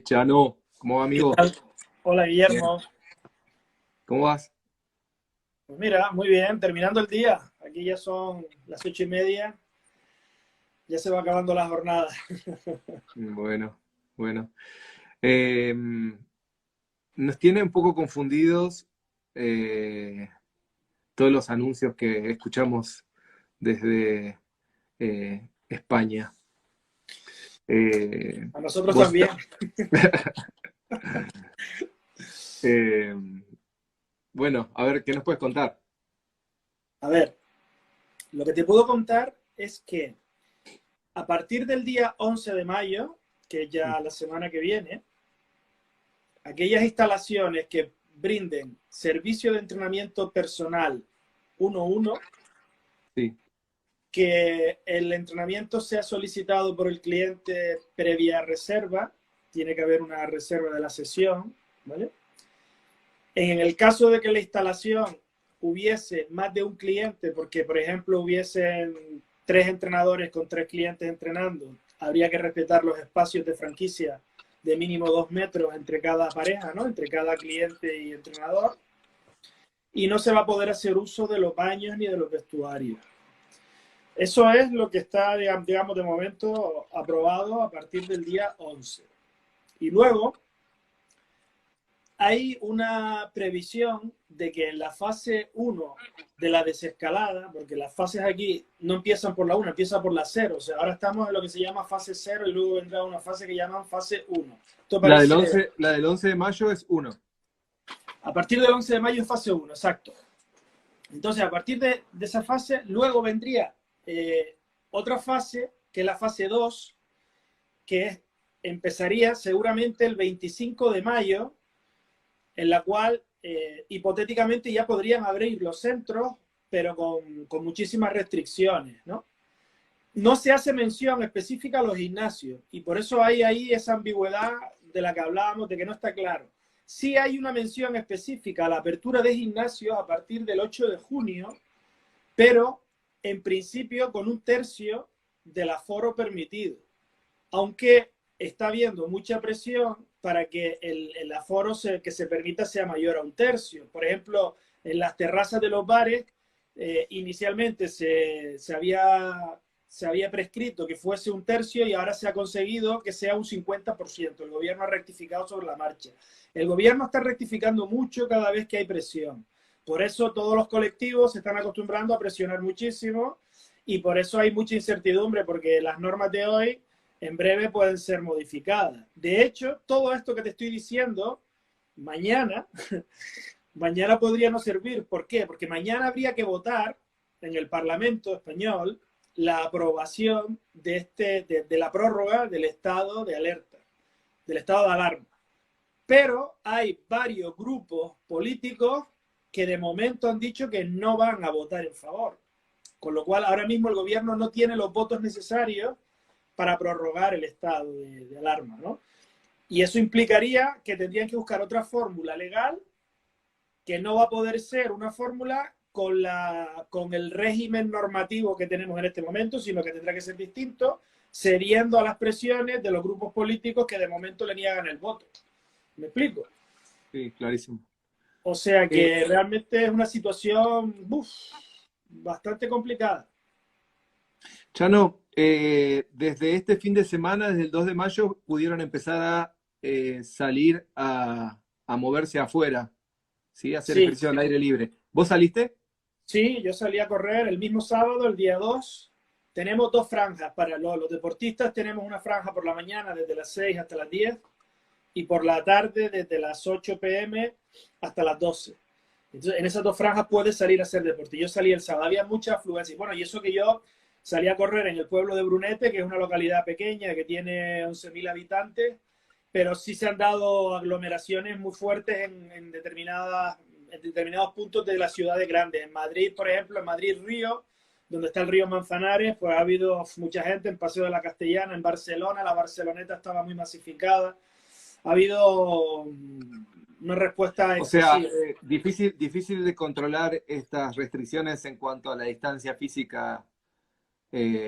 Chano, ¿cómo va, ¿Qué amigo? tal? Hola, Bien. Guillermo. ¿Cómo vas? Pues mira, muy bien, terminando el día. Aquí ya son las 8:30, ya se va acabando la jornada. Bueno, bueno. Eh, Nos tiene un poco confundidos eh, todos los anuncios que escuchamos desde España. Eh, A nosotros vos, también. eh, bueno, a ver, ¿qué nos puedes contar? A ver, lo que te puedo contar es que a partir del día 11 de mayo, que es ya la semana que viene, aquellas instalaciones que brinden servicio de entrenamiento personal 1-1, Sí, que el entrenamiento sea solicitado por el cliente previa reserva, tiene que haber una reserva de la sesión, ¿vale? En el caso de que la instalación hubiese más de un cliente, porque por ejemplo hubiesen 3 entrenadores con 3 clientes entrenando, habría que respetar los espacios de franquicia de mínimo 2 metros entre cada pareja, ¿no? Entre cada cliente y entrenador. Y no se va a poder hacer uso de los baños ni de los vestuarios. Eso es lo que está, digamos, de momento aprobado a partir del día 11. Y luego hay una previsión de que en la fase 1 de la desescalada, porque las fases aquí no empiezan por la 1, empiezan por la 0. O sea, ahora estamos en lo que se llama fase 0 y luego vendrá una fase que llaman fase 1. Esto parece, la del 11 de mayo es uno. a partir del 11 de mayo es fase 1, exacto. Entonces, a partir de esa fase, luego vendría otra fase, que es la fase 2, que empezaría seguramente el 25 de mayo, en la cual hipotéticamente ya podrían abrir los centros, pero con muchísimas restricciones, ¿no? No se hace mención específica a los gimnasios y por eso hay ahí esa ambigüedad de la que hablábamos, de que no está claro. Sí hay una mención específica a la apertura de gimnasios a partir del 8 de junio, pero en principio con un tercio del aforo permitido, aunque está habiendo mucha presión para que el aforo que se permita sea mayor a un tercio. Por ejemplo, en las terrazas de los bares, inicialmente se había prescrito que fuese un tercio y ahora se ha conseguido que sea un 50%. El gobierno ha rectificado sobre la marcha. El gobierno está rectificando mucho cada vez que hay presión. Por eso todos los colectivos se están acostumbrando a presionar muchísimo y por eso hay mucha incertidumbre, porque las normas de hoy en breve pueden ser modificadas. De hecho, todo esto que te estoy diciendo, mañana, mañana podría no servir. ¿Por qué? Porque mañana habría que votar en el Parlamento español la aprobación de la prórroga del estado de alerta, del estado de alarma. Pero hay varios grupos políticos que de momento han dicho que no van a votar en favor. Con lo cual, ahora mismo el gobierno no tiene los votos necesarios para prorrogar el estado de alarma, ¿no? Y eso implicaría que tendrían que buscar otra fórmula legal que no va a poder ser una fórmula con el régimen normativo que tenemos en este momento, sino que tendrá que ser distinto, cediendo a las presiones de los grupos políticos que de momento le niegan el voto. ¿Me explico? Sí, clarísimo. O sea Eh, que realmente es una situación bastante complicada. Chano, desde este fin de semana, desde el 2 de mayo, pudieron empezar a salir a moverse afuera, ¿sí? A hacer Sí, ejercicio al aire libre. ¿Vos saliste? sí, yo salí a correr el mismo sábado, el día 2. Tenemos dos franjas para los deportistas. Tenemos una franja por la mañana desde las 6 hasta las 10 y por la tarde desde las 8 p.m. hasta las 12. Entonces, en esas dos franjas puedes salir a hacer deporte. Yo salí el sábado, había mucha afluencia. Bueno, y eso que yo salí a correr en el pueblo de Brunete, que es una localidad pequeña que tiene 11.000 habitantes, pero sí se han dado aglomeraciones muy fuertes en determinados puntos de las ciudades grandes. En Madrid, por ejemplo, en Madrid-Río, donde está el río Manzanares, pues ha habido mucha gente en Paseo de la Castellana. En Barcelona, la Barceloneta estaba muy masificada. Ha habido una respuesta O sea, excesiva. difícil de controlar estas restricciones en cuanto a la distancia física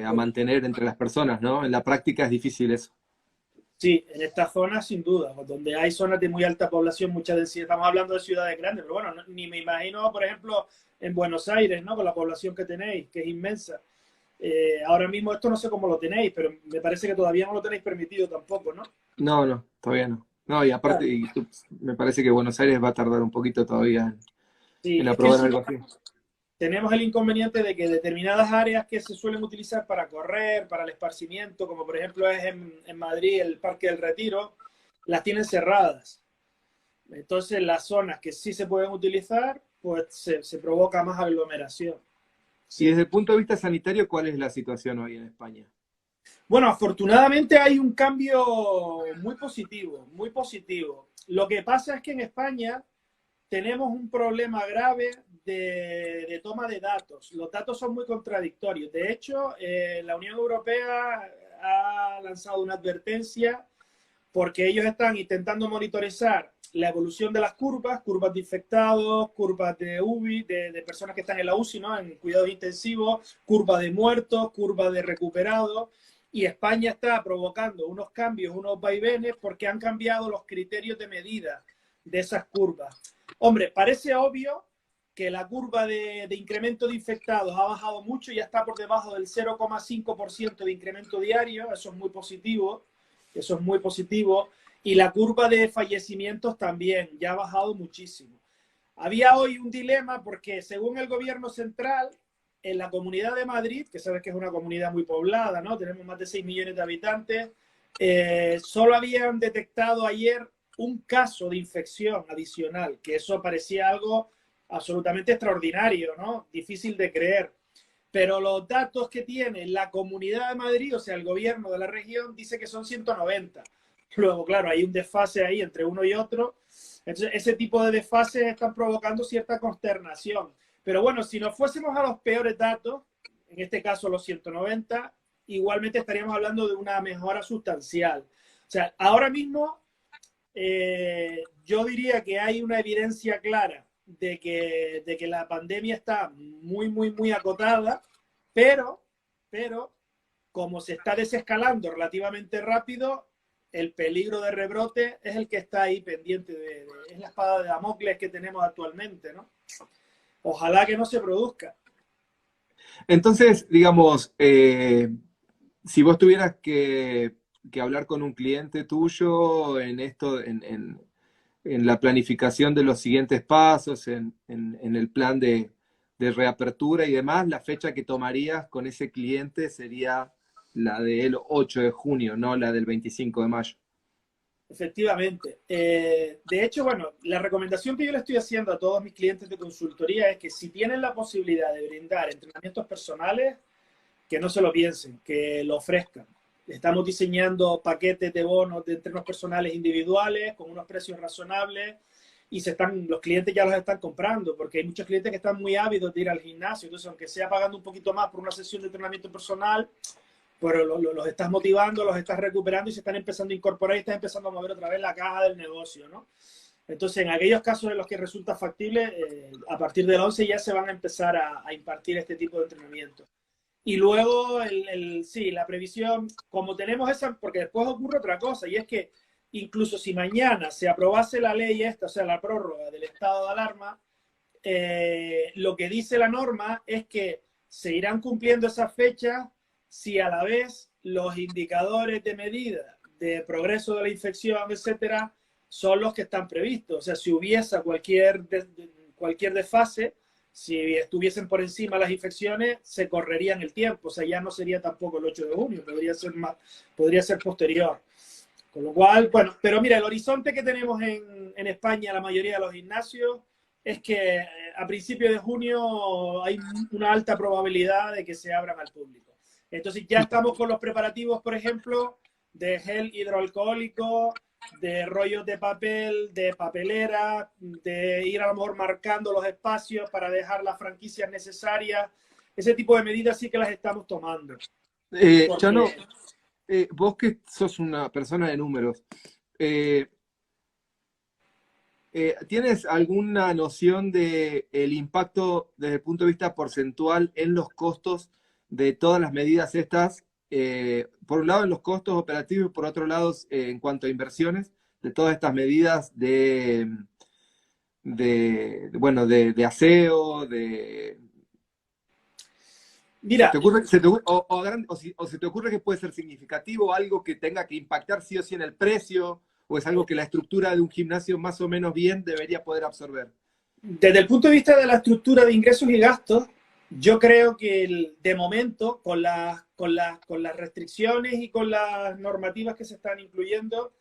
a mantener entre las personas, ¿no? En la práctica es difícil eso. Sí, en esta zona sin duda, donde hay zonas de muy alta población, mucha densidad. Estamos hablando de ciudades grandes, pero bueno, ni me imagino, por ejemplo, en Buenos Aires, ¿no? Con la población que tenéis, que es inmensa. Ahora mismo esto no sé cómo lo tenéis, pero me parece que todavía no lo tenéis permitido tampoco, ¿no? No, no, todavía no. No, y aparte, Claro. me parece que Buenos Aires va a tardar un poquito todavía Sí, en es que aprobar encima algo así. tenemos el inconveniente de que determinadas áreas que se suelen utilizar para correr, para el esparcimiento, como por ejemplo es en Madrid el Parque del Retiro, las tienen cerradas. Entonces las zonas que sí se pueden utilizar, pues se provoca más aglomeración. Y Sí. desde el punto de vista sanitario, ¿cuál es la situación hoy en España? Bueno, afortunadamente hay un cambio muy positivo, muy positivo. Lo que pasa es que en España tenemos un problema grave de toma de datos. Los datos son muy contradictorios. De hecho, la Unión Europea ha lanzado una advertencia porque ellos están intentando monitorizar la evolución de las curvas, curvas de infectados, curvas de UBI, de personas que están en la UCI, ¿no? En cuidados intensivos, curva de muertos, curva de recuperados. Y España está provocando unos cambios, unos vaivenes, porque han cambiado los criterios de medida de esas curvas. Hombre, parece obvio que la curva de incremento de infectados ha bajado mucho, ya está por debajo del 0,5% de incremento diario, eso es muy positivo, eso es muy positivo, y la curva de fallecimientos también, ya ha bajado muchísimo. Había hoy un dilema porque según el gobierno central, en la Comunidad de Madrid, que sabes que es una comunidad muy poblada, ¿no? Tenemos más de 6 millones de habitantes, solo habían detectado ayer un caso de infección adicional, que eso parecía algo absolutamente extraordinario, ¿no? Difícil de creer. Pero los datos que tiene la Comunidad de Madrid, o sea, el gobierno de la región, dice que son 190. Luego, claro, hay un desfase ahí entre uno y otro. Entonces, ese tipo de desfases están provocando cierta consternación. Pero bueno, si nos fuésemos a los peores datos, en este caso los 190, igualmente estaríamos hablando de una mejora sustancial. O sea, ahora mismo yo diría que hay una evidencia clara de que la pandemia está muy, muy, muy acotada, pero, pero como se está desescalando relativamente rápido, el peligro de rebrote es el que está ahí pendiente es la espada de Damocles que tenemos actualmente, ¿no? Ojalá que no se produzca. Entonces, digamos, si vos tuvieras que hablar con un cliente tuyo en esto, en la planificación de los siguientes pasos, en el plan de reapertura y demás, la fecha que tomarías con ese cliente sería la del 8 de junio, no la del 25 de mayo. Efectivamente. De hecho, bueno, la recomendación que yo le estoy haciendo a todos mis clientes de consultoría es que si tienen la posibilidad de brindar entrenamientos personales, que no se lo piensen, que lo ofrezcan. Estamos diseñando paquetes de bonos de entrenos personales individuales con unos precios razonables y los clientes ya los están comprando porque hay muchos clientes que están muy ávidos de ir al gimnasio. Entonces, aunque sea pagando un poquito más por una sesión de entrenamiento personal, pero los estás motivando, los estás recuperando y se están empezando a incorporar y estás empezando a mover otra vez la caja del negocio, ¿no? Entonces, en aquellos casos en los que resulta factible, a partir del 11 ya se van a empezar a impartir este tipo de entrenamiento. Y luego, sí, la previsión, como tenemos esa, porque después ocurre otra cosa, y es que incluso si mañana se aprobase la ley esta, o sea, la prórroga del estado de alarma, lo que dice la norma es que se irán cumpliendo esas fechas si a la vez los indicadores de medida de progreso de la infección, etcétera, son los que están previstos. O sea, si hubiese cualquier desfase, si estuviesen por encima las infecciones, se correrían el tiempo. O sea, ya no sería tampoco el 8 de junio, podría ser posterior. Con lo cual, bueno, pero mira, el horizonte que tenemos en España, la mayoría de los gimnasios, es que a principios de junio hay una alta probabilidad de que se abran al público. Entonces ya estamos con los preparativos, por ejemplo, de gel hidroalcohólico, de rollos de papel, de papelera, de ir a lo mejor marcando los espacios para dejar las franquicias necesarias. Ese tipo de medidas sí que las estamos tomando. Chano, Porque vos que sos una persona de números, eh, ¿tienes alguna noción de el impacto desde el punto de vista porcentual en los costos de todas las medidas estas? por un lado en los costos operativos y por otro lado en cuanto a inversiones, de todas estas medidas bueno, de aseo, ¿Se Mira, te ocurre, o se te ocurre que puede ser significativo, algo que tenga que impactar sí o sí en el precio, o es algo que la estructura de un gimnasio más o menos bien debería poder absorber? desde el punto de vista de la estructura de ingresos y gastos, yo creo que de momento, con las restricciones y con las normativas que se están incluyendo,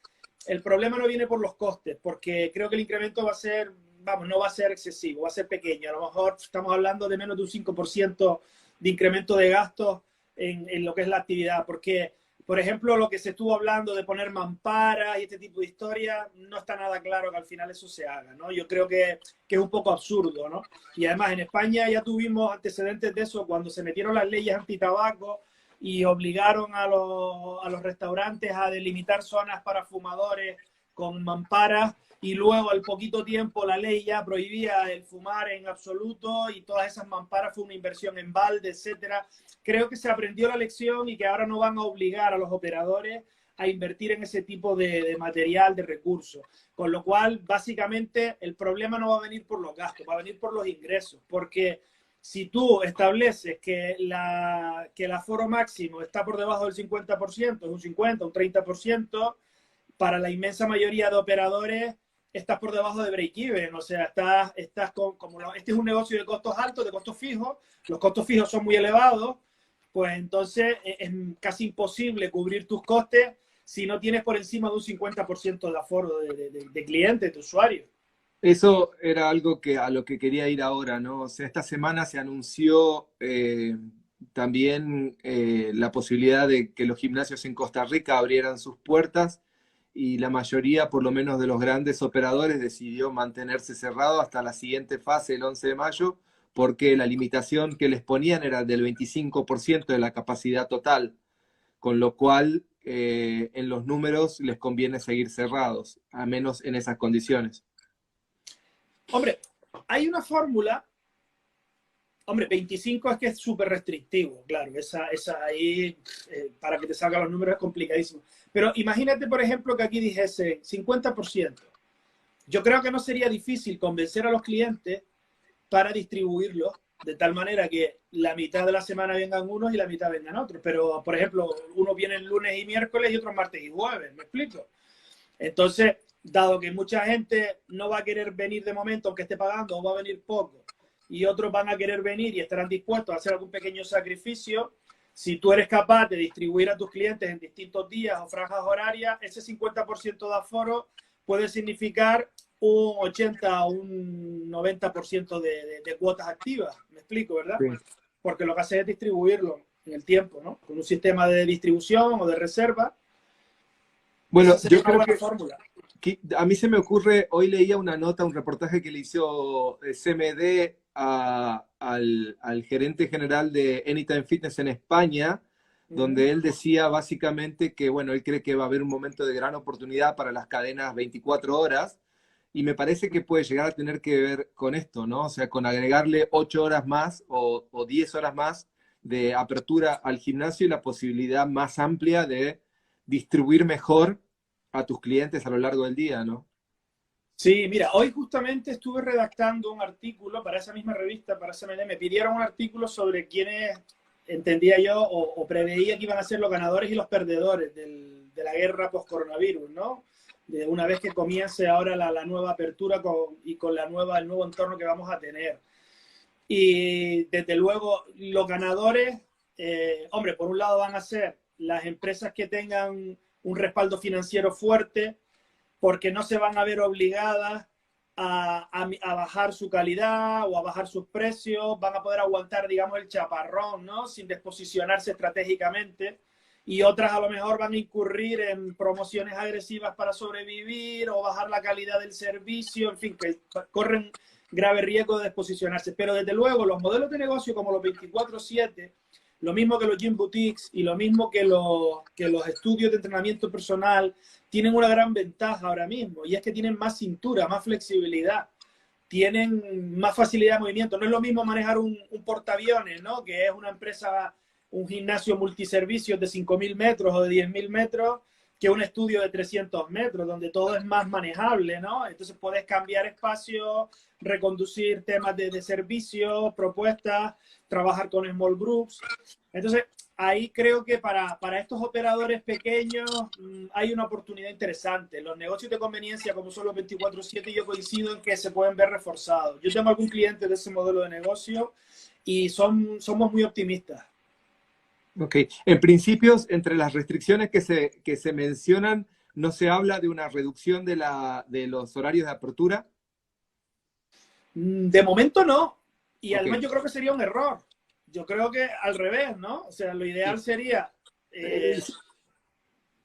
el problema no viene por los costes, porque creo que el incremento va a ser, vamos, no va a ser excesivo, va a ser pequeño. A lo mejor estamos hablando de menos de un 5% de incremento de gastos en lo que es la actividad, porque, por ejemplo, lo que se estuvo hablando de poner mamparas y este tipo de historias, no está nada claro que al final eso se haga, ¿no? Yo creo que es un poco absurdo, ¿no? Y además en España ya tuvimos antecedentes de eso cuando se metieron las leyes antitabaco y obligaron a los restaurantes a delimitar zonas para fumadores con mamparas, y luego al poquito tiempo la ley ya prohibía el fumar en absoluto y todas esas mamparas fue una inversión en balde, etcétera. Creo que se aprendió la lección y que ahora no van a obligar a los operadores a invertir en ese tipo de material, de recursos. Con lo cual, básicamente, el problema no va a venir por los gastos, va a venir por los ingresos, porque si tú estableces que el aforo máximo está por debajo del 50%, es un 50, un 30%, para la inmensa mayoría de operadores estás por debajo de break-even, o sea, estás este es un negocio de costos altos, de costos fijos, los costos fijos son muy elevados, pues entonces es casi imposible cubrir tus costes si no tienes por encima de un 50% de aforo de clientes, de usuarios. Eso era algo a lo que quería ir ahora, ¿no? O sea, esta semana se anunció también la posibilidad de que los gimnasios en Costa Rica abrieran sus puertas y la mayoría, por lo menos de los grandes operadores, decidió mantenerse cerrado hasta la siguiente fase, el 11 de mayo, porque la limitación que les ponían era del 25% de la capacidad total, con lo cual en los números les conviene seguir cerrados, a menos en esas condiciones. Hombre, hay una fórmula. Hombre, 25 es que es súper restrictivo, claro, esa ahí, para que te salgan los números es complicadísimo. Pero imagínate, por ejemplo, que aquí dijese 50%. Yo creo que no sería difícil convencer a los clientes para distribuirlo de tal manera que la mitad de la semana vengan unos y la mitad vengan otros. Pero, por ejemplo, unos vienen lunes y miércoles y otros martes y jueves, ¿me explico? Entonces, dado que mucha gente no va a querer venir de momento, aunque esté pagando, o va a venir poco, y otros van a querer venir y estarán dispuestos a hacer algún pequeño sacrificio, si tú eres capaz de distribuir a tus clientes en distintos días o franjas horarias, ese 50% de aforo puede significar un 80 o un 90% de cuotas activas. ¿Me explico, verdad? Sí. Porque lo que hace es distribuirlo en el tiempo, ¿no? Con un sistema de distribución o de reserva. Bueno, Esa sería una buena fórmula. A mí se me ocurre, hoy leía una nota, un reportaje que le hizo CMD al gerente general de Anytime Fitness en España, donde él decía básicamente que, bueno, él cree que va a haber un momento de gran oportunidad para las cadenas 24 horas, y me parece que puede llegar a tener que ver con esto, ¿no? O sea, con agregarle 8 horas más o 10 horas más de apertura al gimnasio y la posibilidad más amplia de distribuir mejor a tus clientes a lo largo del día, ¿no? Sí, mira, hoy justamente estuve redactando un artículo para esa misma revista, para SMD. Me pidieron un artículo sobre quiénes entendía yo o preveía que iban a ser los ganadores y los perdedores de la guerra post-coronavirus, ¿no? De una vez que comience ahora la nueva apertura y con el nuevo entorno que vamos a tener. Y desde luego, los ganadores, hombre, por un lado van a ser las empresas que tengan un respaldo financiero fuerte, porque no se van a ver obligadas a bajar su calidad o a bajar sus precios, van a poder aguantar, digamos, el chaparrón, ¿no? Sin desposicionarse estratégicamente. Y otras a lo mejor van a incurrir en promociones agresivas para sobrevivir o bajar la calidad del servicio, en fin, que corren grave riesgo de desposicionarse. Pero desde luego, los modelos de negocio como los 24/7, lo mismo que los gym boutiques y lo mismo que los estudios de entrenamiento personal, tienen una gran ventaja ahora mismo, y es que tienen más cintura, más flexibilidad, tienen más facilidad de movimiento. No es lo mismo manejar un portaaviones, ¿no? Que es una empresa un gimnasio multiservicios de 5.000 metros o de 10.000 metros que un estudio de 300 metros, donde todo es más manejable, ¿no? Entonces puedes cambiar espacio, reconducir temas de servicio, propuestas, trabajar con small groups. Entonces, ahí creo que para estos operadores pequeños hay una oportunidad interesante. Los negocios de conveniencia, como son los 24/7, yo coincido en que se pueden ver reforzados. Yo tengo algún cliente de ese modelo de negocio y somos muy optimistas. Ok. En principios, entre las restricciones que se mencionan, ¿no se habla de una reducción de los horarios de apertura? De momento no. Y además Ok. yo creo que sería un error. Yo creo que al revés, ¿no? O sea, lo ideal Sí. sería, Es-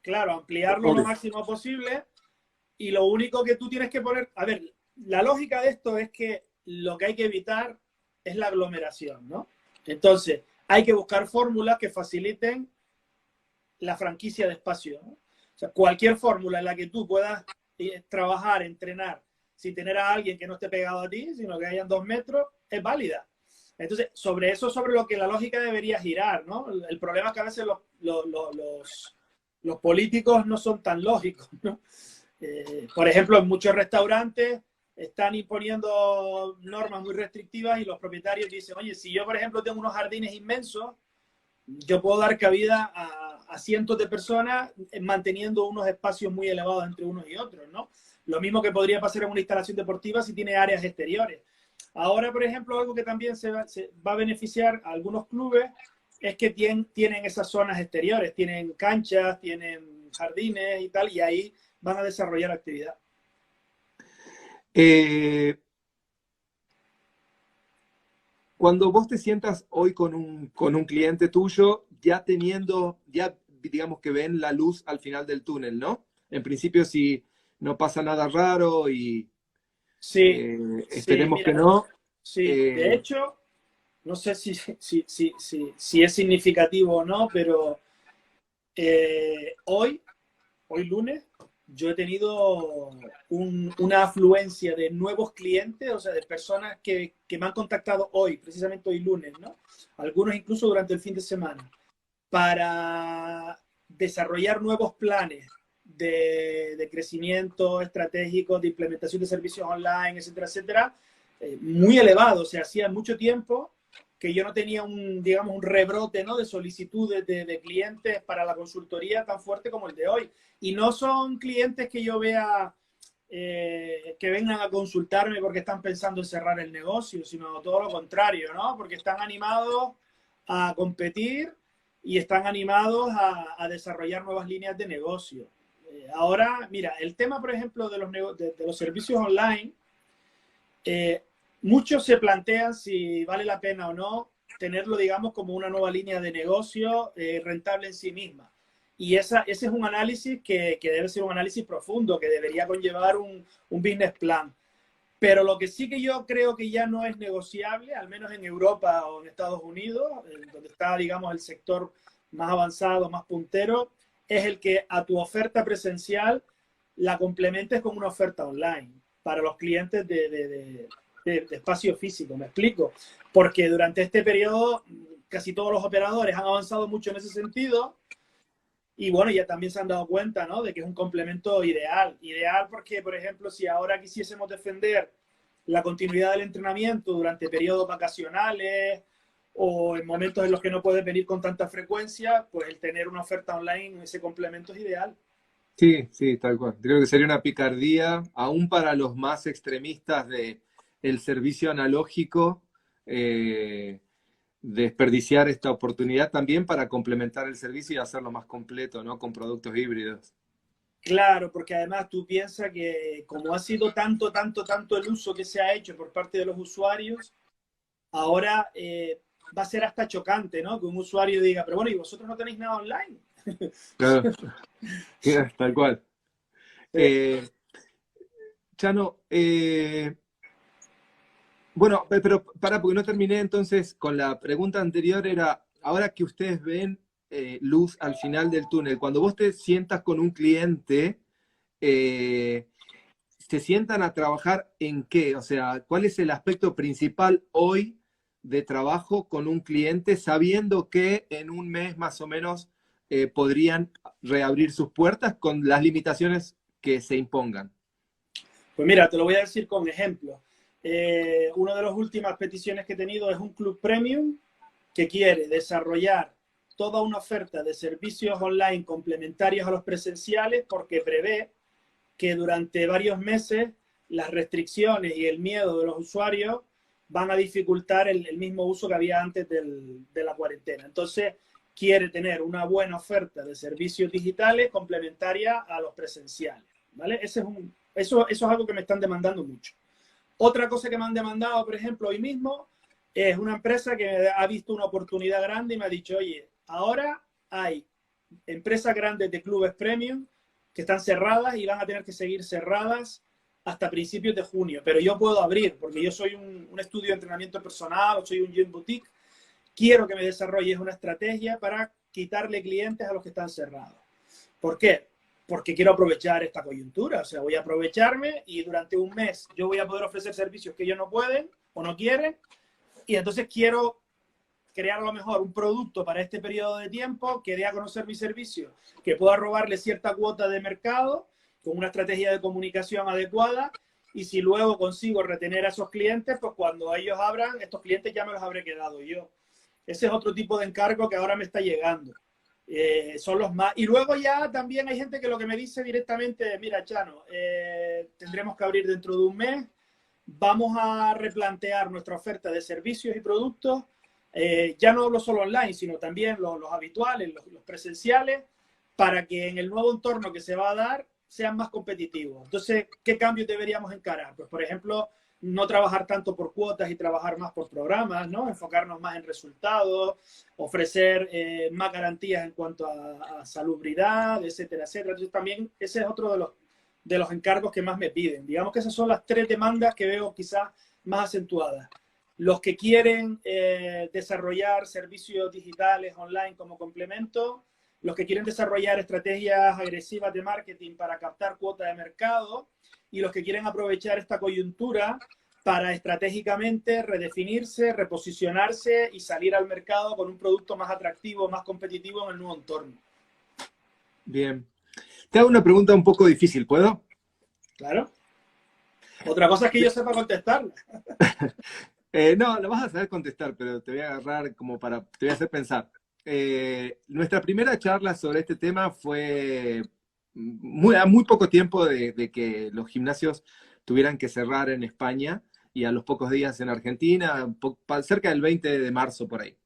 claro, ampliarlo lo obvio. máximo posible y lo único que tú tienes que poner, a ver, la lógica de esto es que lo que hay que evitar es la aglomeración, ¿no? Entonces, hay que buscar fórmulas que faciliten la franquicia de espacio, ¿no? O sea, cualquier fórmula en la que tú puedas trabajar, entrenar, sin tener a alguien que no esté pegado a ti, sino que hayan 2 metros, es válida. Entonces, sobre eso, sobre lo que la lógica debería girar, ¿no? El problema es que a veces los políticos no son tan lógicos, ¿no? Por ejemplo, en muchos restaurantes están imponiendo normas muy restrictivas y los propietarios dicen, oye, si yo, por ejemplo, tengo unos jardines inmensos, yo puedo dar cabida a cientos de personas manteniendo unos espacios muy elevados entre unos y otros, ¿no? Lo mismo que podría pasar en una instalación deportiva si tiene áreas exteriores. Ahora, por ejemplo, algo que también se va a beneficiar a algunos clubes es que tienen esas zonas exteriores, tienen canchas, tienen jardines y tal, y ahí van a desarrollar actividad. Eh, Cuando vos te sientas hoy con un cliente tuyo, ya teniendo, ya digamos que ven la luz al final del túnel, ¿no? En principio, si no pasa nada raro y Sí, sí, esperemos que mira, no. sí, de eh, hecho, no sé si es significativo o no, pero hoy lunes, yo he tenido una afluencia de nuevos clientes, o sea, de personas que me han contactado hoy, precisamente hoy lunes, ¿no? Algunos incluso durante el fin de semana, para desarrollar nuevos planes de crecimiento estratégico, de implementación de servicios online, etcétera, etcétera, muy elevado. O sea, hacía mucho tiempo que yo no tenía digamos, un rebrote, ¿no? De solicitudes de clientes para la consultoría tan fuerte como el de hoy. Y no son clientes que yo vea que vengan a consultarme porque están pensando en cerrar el negocio, sino todo lo contrario, ¿no? Porque están animados a competir y están animados a desarrollar nuevas líneas de negocio. Ahora, mira, el tema, por ejemplo, de los servicios online, eh, muchos se plantean si vale la pena o no tenerlo, digamos, como una nueva línea de negocio rentable en sí misma. Y ese es un análisis que debe ser un análisis profundo, que debería conllevar un business plan. Pero lo que sí que yo creo que ya no es negociable, al menos en Europa o en Estados Unidos, donde está, digamos, el sector más avanzado, más puntero, es el que a tu oferta presencial la complementes con una oferta online para los clientes de espacio físico. ¿Me explico? Porque durante este periodo casi todos los operadores han avanzado mucho en ese sentido y bueno, ya también se han dado cuenta, ¿no? De que es un complemento ideal. Ideal porque, por ejemplo, si ahora quisiésemos defender la continuidad del entrenamiento durante periodos vacacionales o en momentos en los que no puedes venir con tanta frecuencia, pues el tener una oferta online, ese complemento es ideal. sí, sí, tal cual. Creo que sería una picardía, aún para los más extremistas de el servicio analógico, eh, desperdiciar esta oportunidad también para complementar el servicio y hacerlo más completo, ¿no? Con productos híbridos. Claro, porque además tú piensas que como ha sido tanto el uso que se ha hecho por parte de los usuarios, ahora va a ser hasta chocante, ¿no? Que un usuario diga, pero bueno, ¿y vosotros no tenéis nada online? Claro, tal cual. Sí. Eh, Chano, bueno, pero para, porque no terminé entonces con la pregunta anterior, era, ahora que ustedes ven luz al final del túnel, cuando vos te sientas con un cliente, eh, ¿se sientan a trabajar en qué? O sea, ¿cuál es el aspecto principal hoy de trabajo con un cliente sabiendo que en un mes más o menos podrían reabrir sus puertas con las limitaciones que se impongan? Pues mira, te lo voy a decir con ejemplos. Una de las últimas peticiones que he tenido es un club premium que quiere desarrollar toda una oferta de servicios online complementarios a los presenciales porque prevé que durante varios meses las restricciones y el miedo de los usuarios van a dificultar el mismo uso que había antes de la cuarentena. Entonces, quiere tener una buena oferta de servicios digitales complementaria a los presenciales, ¿vale? Eso es algo que me están demandando mucho. Otra cosa que me han demandado, por ejemplo, hoy mismo, es una empresa que ha visto una oportunidad grande y me ha dicho, oye, ahora hay empresas grandes de clubes premium que están cerradas y van a tener que seguir cerradas hasta principios de junio, pero yo puedo abrir porque yo soy un estudio de entrenamiento personal o soy un gym boutique. Quiero que me desarrolles una estrategia para quitarle clientes a los que están cerrados. ¿Por qué? Porque quiero aprovechar esta coyuntura, o sea, voy a aprovecharme y durante un mes yo voy a poder ofrecer servicios que ellos no pueden o no quieren, y entonces quiero crear a lo mejor un producto para este periodo de tiempo que dé a conocer mi servicio, que pueda robarle cierta cuota de mercado con una estrategia de comunicación adecuada, y si luego consigo retener a esos clientes, pues cuando ellos abran, estos clientes ya me los habré quedado yo. Ese es otro tipo de encargo que ahora me está llegando. Son los más. Y luego ya también hay gente que lo que me dice directamente, mira, Chano, tendremos que abrir dentro de un mes, vamos a replantear nuestra oferta de servicios y productos. Ya no hablo solo online, sino también los habituales, los presenciales, para que en el nuevo entorno que se va a dar sean más competitivos. Entonces, ¿qué cambios deberíamos encarar? Pues, por ejemplo, no trabajar tanto por cuotas y trabajar más por programas, ¿no? Enfocarnos más en resultados, ofrecer más garantías en cuanto a salubridad, etcétera, etcétera. Entonces, también ese es otro de los encargos que más me piden. Digamos que esas son las tres demandas que veo quizás más acentuadas. Los que quieren desarrollar servicios digitales online como complemento, los que quieren desarrollar estrategias agresivas de marketing para captar cuota de mercado, y los que quieren aprovechar esta coyuntura para estratégicamente redefinirse, reposicionarse y salir al mercado con un producto más atractivo, más competitivo en el nuevo entorno. Bien. Te hago una pregunta un poco difícil, ¿puedo? Claro. Otra cosa es que yo sepa contestarla. No, lo vas a saber contestar, pero te voy a agarrar como te voy a hacer pensar. Nuestra primera charla sobre este tema fue a muy poco tiempo de que los gimnasios tuvieran que cerrar en España y a los pocos días en Argentina, cerca del 20 de marzo por ahí.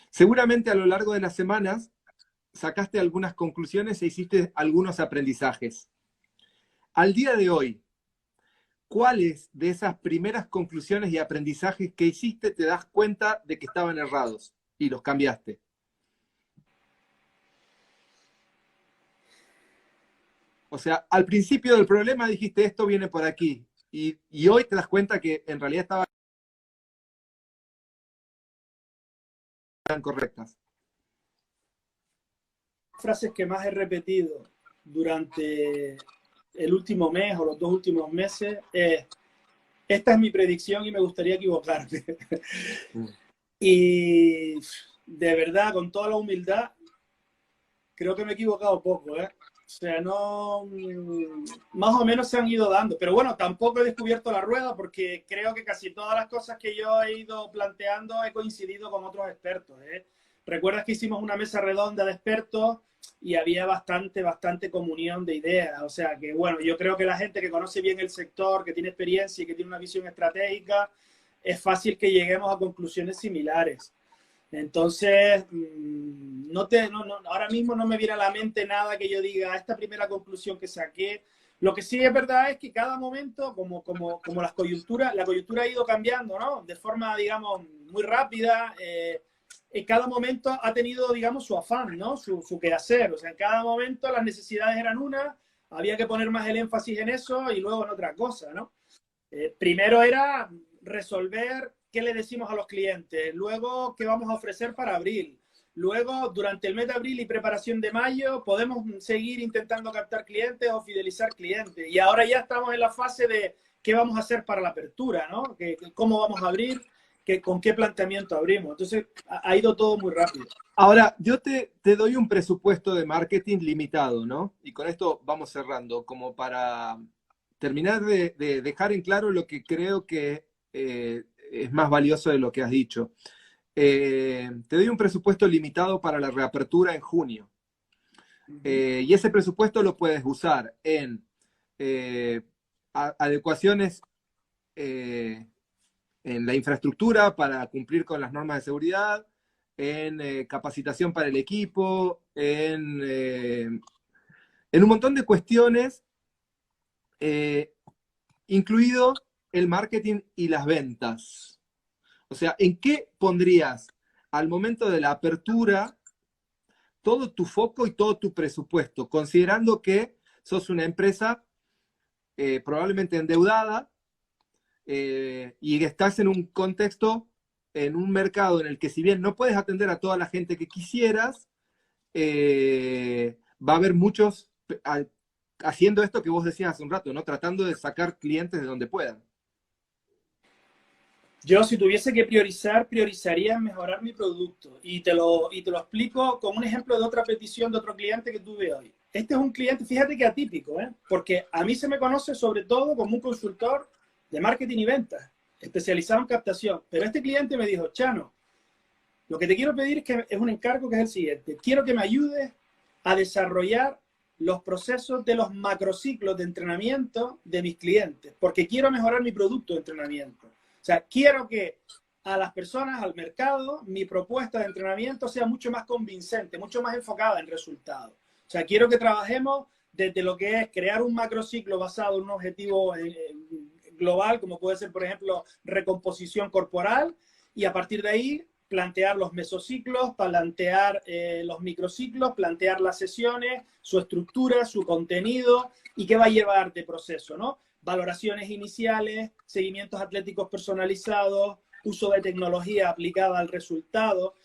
Seguramente a lo largo de las semanas sacaste algunas conclusiones e hiciste algunos aprendizajes. Al día de hoy, ¿cuáles de esas primeras conclusiones y aprendizajes que hiciste te das cuenta de que estaban errados y los cambiaste? O sea, al principio del problema dijiste esto viene por aquí y hoy te das cuenta que en realidad estaban correctas. Frases que más he repetido durante el último mes o los 2 últimos meses es: esta es mi predicción y me gustaría equivocarme. Y de verdad, con toda la humildad, creo que me he equivocado poco, ¿eh? O sea, no, más o menos se han ido dando, pero bueno, tampoco he descubierto la rueda porque creo que casi todas las cosas que yo he ido planteando he coincidido con otros expertos, ¿eh? Recuerdas que hicimos una mesa redonda de expertos y había bastante comunión de ideas, o sea que bueno, yo creo que la gente que conoce bien el sector, que tiene experiencia y que tiene una visión estratégica, es fácil que lleguemos a conclusiones similares. Entonces, ahora mismo no me viene a la mente nada que yo diga, esta primera conclusión que saqué. Lo que sí es verdad es que cada momento, como la coyuntura ha ido cambiando, ¿no? De forma, digamos, muy rápida. En cada momento ha tenido, digamos, su afán, ¿no? Su quehacer. O sea, en cada momento las necesidades eran una, había que poner más el énfasis en eso y luego en otra cosa, ¿no? Primero era resolver qué le decimos a los clientes, luego qué vamos a ofrecer para abril, luego durante el mes de abril y preparación de mayo podemos seguir intentando captar clientes o fidelizar clientes, y ahora ya estamos en la fase de qué vamos a hacer para la apertura, ¿no? ¿Cómo vamos a abrir? ¿Con qué planteamiento abrimos? Entonces, ha ido todo muy rápido. Ahora, yo te doy un presupuesto de marketing limitado, ¿no? Y con esto vamos cerrando, como para terminar de dejar en claro lo que creo que es más valioso de lo que has dicho. Te doy un presupuesto limitado para la reapertura en junio. Y ese presupuesto lo puedes usar en adecuaciones en la infraestructura para cumplir con las normas de seguridad, en capacitación para el equipo, en un montón de cuestiones, incluido el marketing y las ventas. O sea, ¿en qué pondrías al momento de la apertura todo tu foco y todo tu presupuesto, considerando que sos una empresa probablemente endeudada y estás en un contexto, en un mercado en el que si bien no puedes atender a toda la gente que quisieras, va a haber muchos haciendo esto que vos decías hace un rato, ¿no? Tratando de sacar clientes de donde puedan. Yo, si tuviese que priorizar, priorizaría mejorar mi producto. Y te lo explico con un ejemplo de otra petición de otro cliente que tuve hoy. Este es un cliente, fíjate que atípico, ¿eh? Porque a mí se me conoce sobre todo como un consultor de marketing y ventas, especializado en captación. Pero este cliente me dijo, Chano, lo que te quiero pedir es un encargo que es el siguiente. Quiero que me ayudes a desarrollar los procesos de los macrociclos de entrenamiento de mis clientes, porque quiero mejorar mi producto de entrenamiento. O sea, quiero que a las personas, al mercado, mi propuesta de entrenamiento sea mucho más convincente, mucho más enfocada en resultados. O sea, quiero que trabajemos desde lo que es crear un macrociclo basado en un objetivo global, como puede ser, por ejemplo, recomposición corporal, y a partir de ahí plantear los mesociclos, plantear los microciclos, plantear las sesiones, su estructura, su contenido y qué va a llevar de proceso, ¿no? Valoraciones iniciales, seguimientos atléticos personalizados, uso de tecnología aplicada al resultado.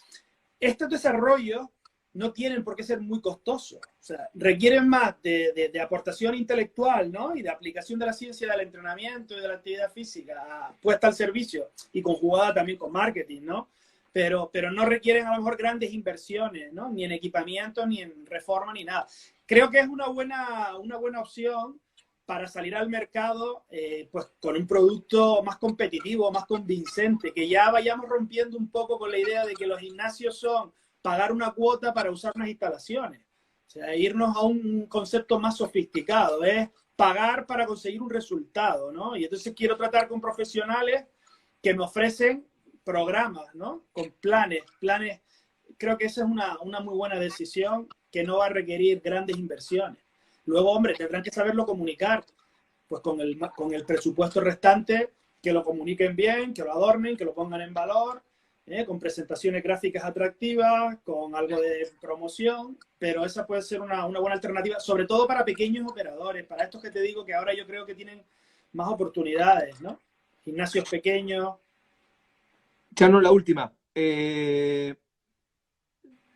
Estos desarrollos no tienen por qué ser muy costosos, o sea, requieren más de aportación intelectual, ¿no? Y de aplicación de la ciencia del entrenamiento y de la actividad física puesta al servicio y conjugada también con marketing, ¿no? Pero no requieren a lo mejor grandes inversiones, ¿no? Ni en equipamiento, ni en reforma, ni nada. Creo que es una buena opción para salir al mercado pues con un producto más competitivo, más convincente, que ya vayamos rompiendo un poco con la idea de que los gimnasios son pagar una cuota para usar unas instalaciones. O sea, irnos a un concepto más sofisticado, es pagar para conseguir un resultado, ¿no? Y entonces quiero tratar con profesionales que me ofrecen programas, ¿no? Con planes. Creo que esa es una muy buena decisión que no va a requerir grandes inversiones. Luego, hombre, tendrán que saberlo comunicar, pues con el presupuesto restante, que lo comuniquen bien, que lo adornen, que lo pongan en valor, con presentaciones gráficas atractivas, con algo de promoción, pero esa puede ser una buena alternativa, sobre todo para pequeños operadores, para estos que te digo que ahora yo creo que tienen más oportunidades, ¿no? Gimnasios pequeños. Chano, la última.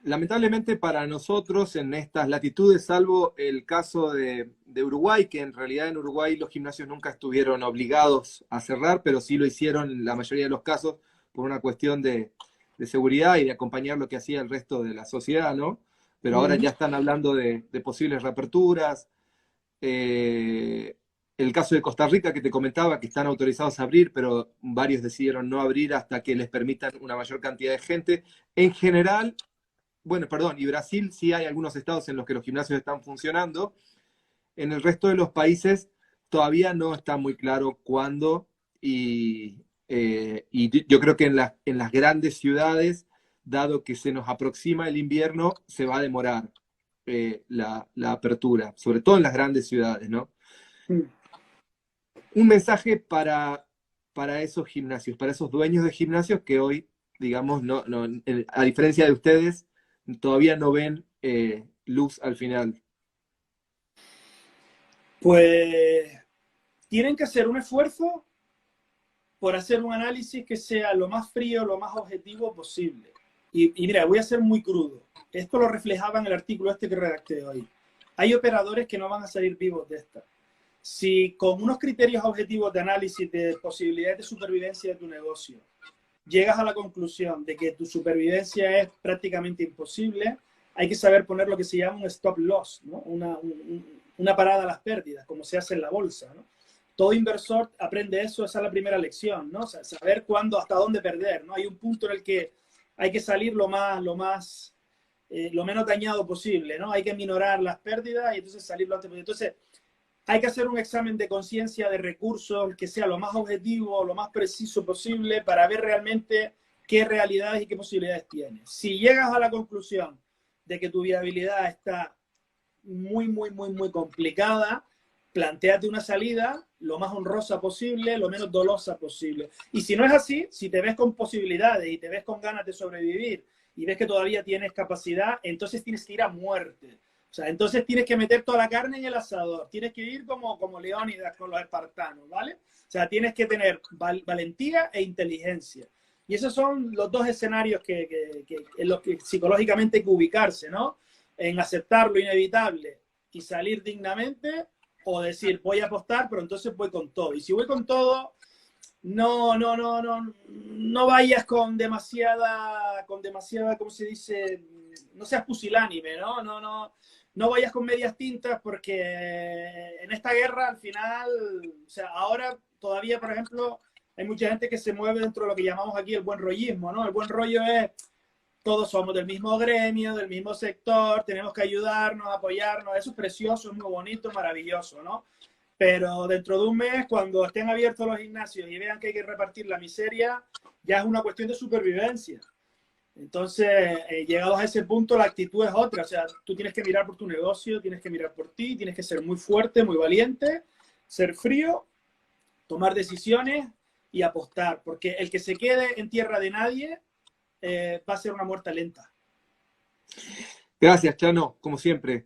Lamentablemente para nosotros en estas latitudes, salvo el caso de Uruguay, que en realidad en Uruguay los gimnasios nunca estuvieron obligados a cerrar, pero sí lo hicieron en la mayoría de los casos por una cuestión de seguridad y de acompañar lo que hacía el resto de la sociedad, ¿no? Pero ahora ya están hablando de posibles reaperturas. El caso de Costa Rica que te comentaba, que están autorizados a abrir, pero varios decidieron no abrir hasta que les permitan una mayor cantidad de gente. En general, bueno, perdón, y Brasil sí hay algunos estados en los que los gimnasios están funcionando. En el resto de los países todavía no está muy claro cuándo y yo creo que en las grandes ciudades, dado que se nos aproxima el invierno, se va a demorar la apertura, sobre todo en las grandes ciudades, ¿no? Un mensaje para esos gimnasios, para esos dueños de gimnasios que hoy, digamos, a diferencia de ustedes, todavía no ven luz al final. Pues tienen que hacer un esfuerzo por hacer un análisis que sea lo más frío, lo más objetivo posible. Y mira, voy a ser muy crudo. Esto lo reflejaba en el artículo este que redacté hoy. Hay operadores que no van a salir vivos de esta. Si con unos criterios objetivos de análisis de posibilidades de supervivencia de tu negocio llegas a la conclusión de que tu supervivencia es prácticamente imposible, hay que saber poner lo que se llama un stop loss, ¿no? Una parada a las pérdidas, como se hace en la bolsa, ¿no? Todo inversor aprende eso, esa es la primera lección, ¿no? O sea, saber cuándo, hasta dónde perder, ¿no? Hay un punto en el que hay que salir lo menos dañado posible, ¿no? Hay que minorar las pérdidas y entonces salir lo antes posible. Entonces, hay que hacer un examen de conciencia de recursos que sea lo más objetivo, lo más preciso posible para ver realmente qué realidades y qué posibilidades tienes. Si llegas a la conclusión de que tu viabilidad está muy complicada, plantéate una salida lo más honrosa posible, lo menos dolosa posible. Y si no es así, si te ves con posibilidades y te ves con ganas de sobrevivir y ves que todavía tienes capacidad, entonces tienes que ir a muerte. O sea, entonces tienes que meter toda la carne en el asador, tienes que ir como Leónidas con los espartanos, ¿vale? O sea, tienes que tener valentía e inteligencia. Y esos son los dos escenarios en los que psicológicamente hay que ubicarse, ¿no? En aceptar lo inevitable y salir dignamente, o decir, voy a apostar, pero entonces voy con todo. Y si voy con todo, no vayas con demasiada, ¿cómo se dice? No seas pusilánime, ¿no? No vayas con medias tintas porque en esta guerra al final, o sea, ahora todavía, por ejemplo, hay mucha gente que se mueve dentro de lo que llamamos aquí el buen rollismo, ¿no? El buen rollo es todos somos del mismo gremio, del mismo sector, tenemos que ayudarnos, apoyarnos, eso es precioso, es muy bonito, maravilloso, ¿no? Pero dentro de un mes, cuando estén abiertos los gimnasios y vean que hay que repartir la miseria, ya es una cuestión de supervivencia. Entonces, llegados a ese punto, la actitud es otra. O sea, tú tienes que mirar por tu negocio, tienes que mirar por ti, tienes que ser muy fuerte, muy valiente, ser frío, tomar decisiones y apostar. Porque el que se quede en tierra de nadie va a ser una muerte lenta. Gracias, Chano, como siempre.